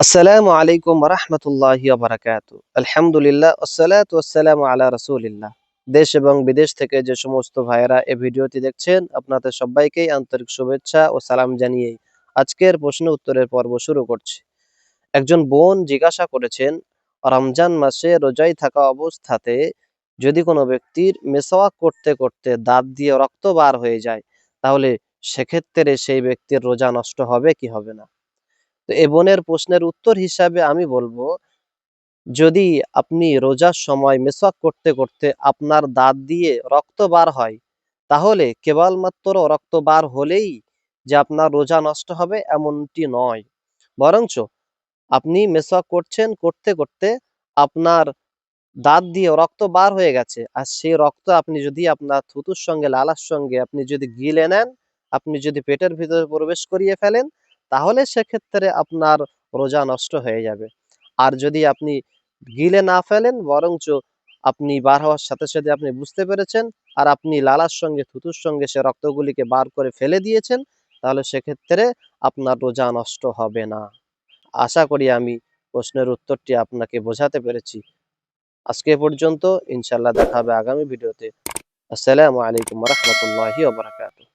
আসসালামু আলাইকুম ওয়া রাহমাতুল্লাহি ওয়া বারাকাতুহু। আলহামদুলিল্লাহ ওয়াসসালাতু ওয়াসসালামু আলা রাসূলিল্লাহ। দেশ এবং বিদেশ থেকে যে সমস্ত ভাইয়েরা এই ভিডিওটি দেখছেন, আপনাদের সবাইকেই আন্তরিক শুভেচ্ছা ও সালাম জানিয়ে আজকের প্রশ্ন উত্তরের পর্ব শুরু করছি। একজন বোন জিজ্ঞাসা করেছেন, রমজান মাসে রোজায় থাকা অবস্থাতে যদি কোনো ব্যক্তির মেসওয়াক করতে করতে দাঁত দিয়ে রক্ত বার হয়ে যায়, তাহলে সেক্ষেত্রে সেই ব্যক্তির রোজা নষ্ট হবে কি হবে না? তো এ বোনের প্রশ্নের উত্তর হিসাবে আমি বলবো, যদি আপনি রোজার সময় মেসওয়াক করতে করতে আপনার দাঁত দিয়ে রক্ত বার হয়, তাহলে কেবলমাত্র রক্ত বার হলেই যে আপনার রোজা নষ্ট হবে এমনটি নয়। বরঞ্চ আপনি মেসওয়াক করছেন, করতে করতে আপনার দাঁত দিয়ে রক্ত বার হয়ে গেছে। আর সেই রক্ত আপনি যদি আপনার থুতুর সঙ্গে, লালার সঙ্গে আপনি যদি গিলে নেন, আপনি যদি পেটের ভিতরে প্রবেশ করিয়ে ফেলেন, তাহলে সেক্ষেত্রে আপনার রোজা নষ্ট হয়ে যাবে। আর যদি আপনি গিলে না ফেলেন, বরঞ্চ আপনি বার হওয়ার সাথে, সাথে আপনি বুঝতে পেরেছেন, আর আপনি লালার সঙ্গে, থুতুর সঙ্গে সে রক্তগুলিকে বার করে ফেলে দিয়েছেন, তাহলে সেক্ষেত্রে আপনার রোজা নষ্ট হবে না। আশা করি আমি প্রশ্নের উত্তরটি আপনাকে বোঝাতে পেরেছি। আজকে এ পর্যন্ত। ইনশাআল্লাহ দেখা হবে আগামী ভিডিওতে। আসসালামু আলাইকুম ওয়া রাহমাতুল্লাহি ওয়া বারাকাতুহু।